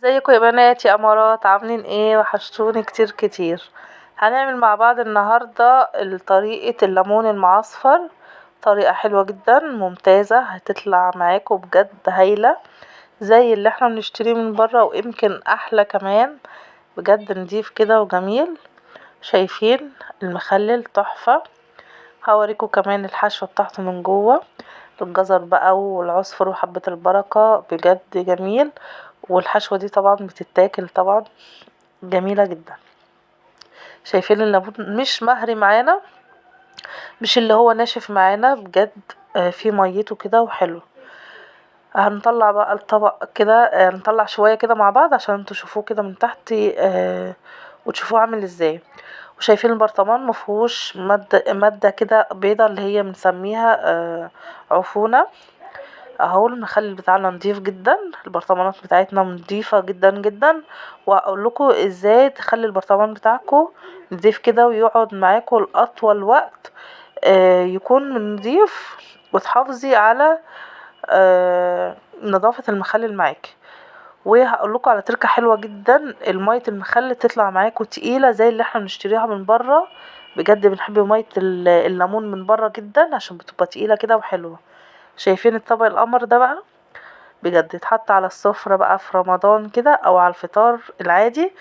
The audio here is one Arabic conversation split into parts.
ازيكم يا بنات يا امارات، عاملين ايه؟ وحشتوني كتير كتير. هنعمل مع بعض النهاردة طريقة الليمون المعصفر. طريقة حلوة جدا ممتازة، هتطلع معاكم بجد هايلة زي اللي احنا بنشتريه من برا ويمكن احلى كمان. بجد نضيف كده وجميل. شايفين المخلل تحفة. هوريكم كمان الحشوة بتاعته من جوه، الجزر بقى والعصفر وحبة البركة، بجد جميل. والحشوة دي طبعا بتتاكل طبعا، جميلة جدا. شايفين الليمون مش مهري معانا، مش اللي هو ناشف معانا بجد. في ميته كده وحلو. هنطلع بقى الطبق كده، نطلع شوية كده مع بعض عشان تشوفوه كده من تحت، وتشوفوه عامل ازاي. وشايفين البرطمان مفهوش مادة كده بيضة اللي هي بنسميها عفونة. اهو المخلل بتاعنا نضيف جدا، البرطمانات بتاعتنا نضيفة جدا جدا. واقول لكم ازاي تخلي البرطمان بتاعكم نضيف كده ويقعد معاكم لاطول وقت، يكون نضيف، وتحافظي على نظافة المخلل معاكي. وهقول لكم على تركة حلوة جدا، المية المخلل تطلع معاكم تقيلة زي اللي احنا بنشتريها من بره. بجد بنحب مية الليمون من بره جدا عشان بتبقى تقيلة كده وحلوة. شايفين الطبق القمر ده بقى؟ بجد يتحط على السفرة بقى في رمضان كده او على الفطار العادي.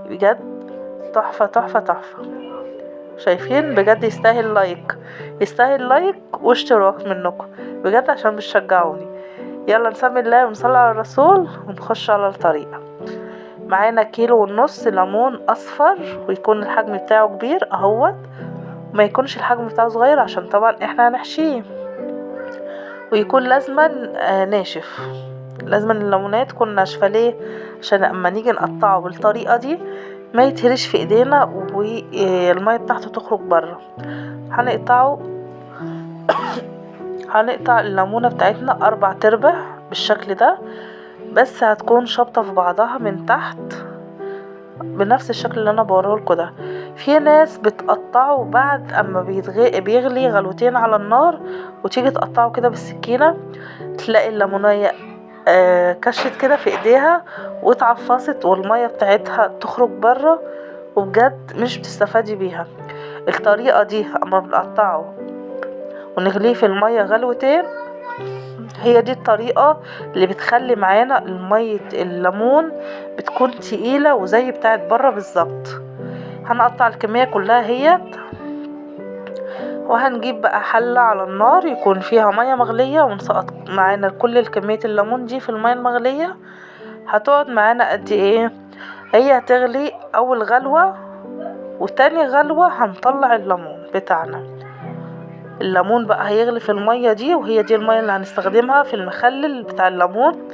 بجد تحفة تحفة تحفة. شايفين؟ بجد يستاهل لايك، يستاهل لايك واشتراك منكم بجد عشان بتشجعوني. يلا نسمي الله ونصلي على الرسول ونخش على الطريقة. معانا 1.5 كيلو ليمون اصفر، ويكون الحجم بتاعه كبير اهوت، ما يكونش الحجم بتاعه صغير عشان طبعا احنا هنحشيه. ويكون لازما ناشف، لازم الليمونات تكون ناشفه. ليه؟ عشان اما نيجي نقطعه بالطريقه دي ما يتهرش في ايدينا والميه بتاعته تخرج بره. هنقطعه، هنقطع الليمونه بتاعتنا 4/4 بالشكل ده، بس هتكون شابطه في بعضها من تحت بنفس الشكل اللي انا بوريهولكوا ده. في ناس بتقطعه بعد اما بيغلي غلوتين على النار، وتيجي تقطعه كده بالسكينه تلاقي الليمونية كشت كده في ايديها واتعفصت والمية بتاعتها تخرج بره، وبجد مش بتستفادي بيها. الطريقة دي اما بنقطعه ونغليه في المية غلوتين، هي دي الطريقة اللي بتخلي معانا المية الليمون بتكون تقيلة وزي بتاعت بره بالظبط. هنقطع الكمية كلها هي، وهنجيب بقى حلة على النار يكون فيها مية مغلية ونسقط معانا كل كمية الليمون دي في المية المغلية. هتقعد معانا قد ايه؟ هي هتغلي اول غلوة وتاني غلوة هنطلع الليمون بتاعنا. الليمون بقى هيغلي في المية دي، وهي دي المية اللي هنستخدمها في المخلل بتاع الليمون.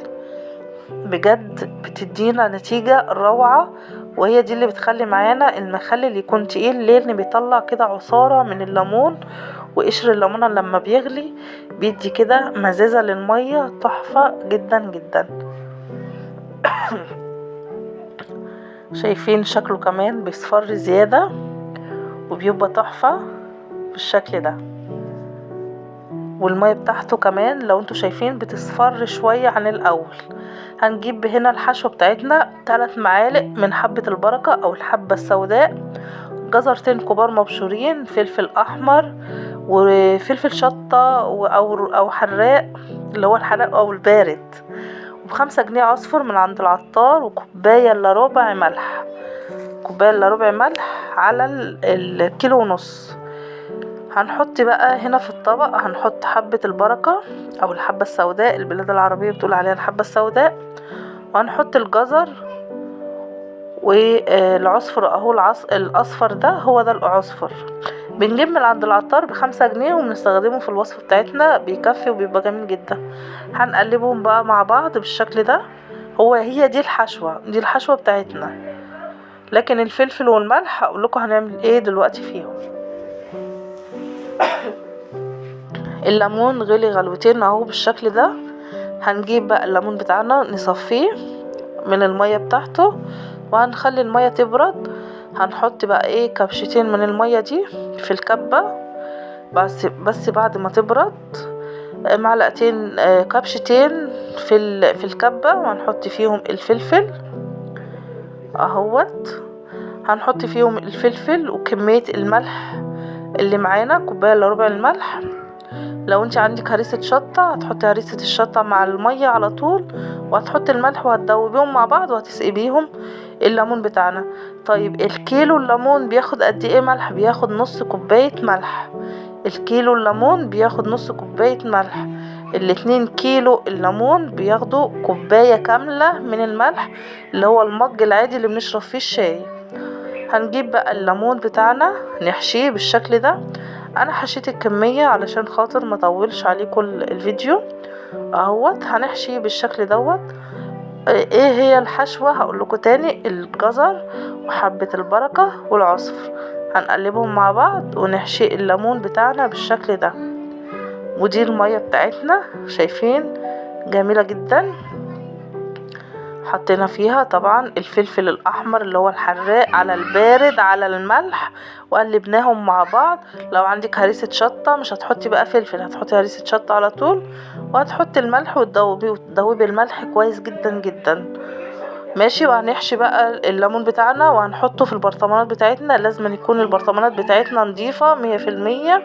بجد بتدينا نتيجة روعة، وهي دي اللي بتخلي معانا المخلل يكون تقيل. لان بيطلع كده عصارة من الليمون، وقشر الليمونة لما بيغلي بيدي كده مزازة للمية تحفة جدا جدا. شايفين شكله كمان بيصفر زيادة وبيبقى تحفة بالشكل ده. والمية بتاعته كمان لو انتوا شايفين بتصفر شوية عن الاول. هنجيب هنا الحشوة بتاعتنا 3 معالق من حبة البركة او الحبة السوداء، جزرتين كبار مبشورين، فلفل احمر وفلفل شطة او حراق اللي هو الحراق او البارد، و5 جنيه عصفر من عند العطار، وكوباية الا ربع ملح، كوباية الا ربع ملح على الكيلو ونص. هنحط بقى هنا في الطبق، هنحط حبة البركة او الحبة السوداء، البلاد العربية بتقول عليها الحبة السوداء، وهنحط الجزر والعصفر اهو الاصفر ده هو ده العصفر. بنجيب من عند العطار ب5 جنيه وبنستخدمه في الوصفة بتاعتنا، بيكفي وبيبقى جميل جدا. هنقلبهم بقى مع بعض بالشكل ده. هي دي الحشوة، دي الحشوة بتاعتنا. لكن الفلفل والملح هقول لكم هنعمل ايه دلوقتي فيهم. الليمون غلي غلوتين اهو بالشكل ده. هنجيب بقى الليمون بتاعنا نصفيه من المية بتاعته، وهنخلي المية تبرد. هنحط بقى ايه كبشتين من المية دي في الكبة، بس بعد ما تبرد معلقتين كبشتين في الكبة، وهنحط فيهم الفلفل اهوت. هنحط فيهم الفلفل وكمية الملح اللي معانا، كوباية الا ربع الملح. لو انت عندك هريسة شطة هتحطي هريسة الشطة مع المية على طول، وهتحطي الملح وهتدوبيهم مع بعض وهتسقي بيهم الليمون بتاعنا. طيب الكيلو الليمون بياخد قد ايه ملح؟ بياخد نص كوباية ملح. الكيلو الليمون بياخد نص كوباية ملح. الاتنين كيلو الليمون بياخدوا كوباية كاملة من الملح، اللي هو المج العادي اللي بنشرب فيه الشاي. هنجيب بقى الليمون بتاعنا نحشيه بالشكل ده. انا حشيت الكمية علشان خاطر ما اطولش عليكم الفيديو اهوت. هنحشيه بالشكل دوت. ايه هي الحشوة؟ هقول لكم تاني: الجزر وحبة البركة والعصفر، هنقلبهم مع بعض ونحشي الليمون بتاعنا بالشكل ده. ودي المية بتاعتنا، شايفين جميلة جدا. حطينا فيها طبعا الفلفل الاحمر اللي هو الحراق على البارد على الملح، وقلبناهم مع بعض. لو عندك هريسة شطة مش هتحطي بقى فلفل، هتحطي هريسة شطة على طول، وهتحطي الملح وتدوبي الملح كويس جدا جدا. ماشي. وهنحشي بقى الليمون بتاعنا وهنحطه في البرطمانات بتاعتنا. لازم يكون البرطمانات بتاعتنا نظيفة 100%،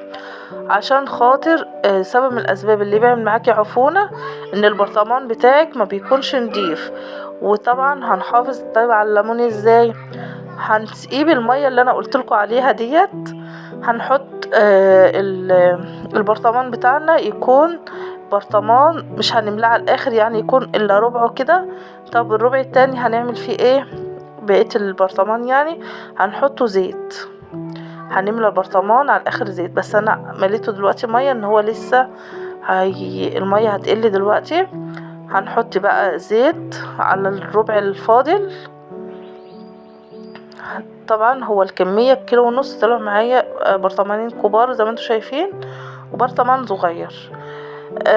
عشان خاطر سبب من الاسباب اللي بيعمل معاكي عفونة ان البرطمان بتاعك ما بيكونش نضيف. وطبعا هنحافظ طيب على الليمون ازاي؟ هنسقيه بالمية اللي انا قلتلكوا عليها ديت. هنحط البرطمان بتاعنا يكون برطمان مش هنملاه على الاخر، يعني يكون الا ربعه كده. طب الربع التاني هنعمل فيه ايه؟ بقية البرطمان يعني هنحطه زيت. هنملى البرطمان على الاخر زيت، بس انا مليته دلوقتي مية ان هو لسه المية هتقل دلوقتي. هنحط بقى زيت على الربع الفاضل. طبعا هو الكمية كيلو ونص، طلع معايا برطمانين كبار زي ما انتوا شايفين وبرطمان صغير.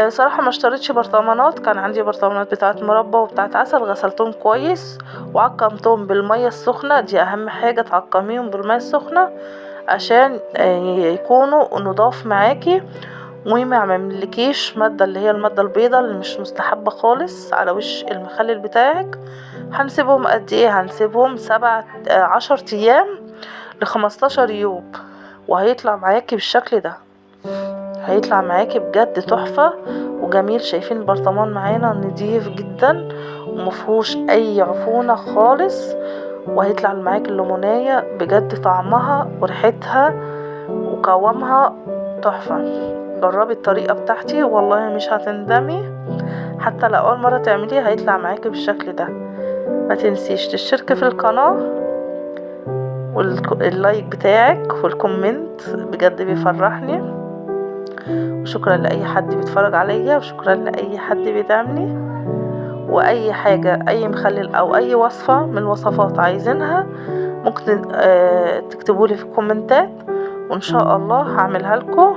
صراحة ما اشتريتش برطمانات، كان عندي برطمانات بتاعت مربى وبتاعت عسل، غسلتهم كويس وعقمتهم بالمية السخنة. دي اهم حاجة، تعقميهم بالمية السخنة عشان يكونوا نضاف معاكي وما يعملكيش مادة اللي هي المادة البيضاء اللي مش مستحبة خالص على وش المخلل بتاعك. هنسيبهم قد ايه؟ هنسيبهم 10 ايام ل15 يوم، وهيطلع معاكي بالشكل ده. هيطلع معاكي بجد تحفة وجميل. شايفين البرطمان معانا نضيف جدا ومفهوش اي عفونة خالص، وهيطلع معاكي الليمونية بجد طعمها وريحتها وقوامها تحفة. جربي الطريقة بتاعتي والله مش هتندمي، حتى لو اول مرة تعمليه هيطلع معاكي بالشكل ده. ما تنسيش تشتركي في القناة واللايك بتاعك والكومنت بجد بيفرحني. وشكرا لأي حد بيتفرج عليا، وشكرا لأي حد بيدعمني. وأي حاجة، أي مخلل أو أي وصفة من الوصفات عايزينها ممكن تكتبولي في الكومنتات، وإن شاء الله هعملها لكم.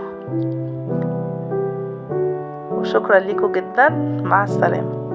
وشكرا لكم جدا، مع السلامة.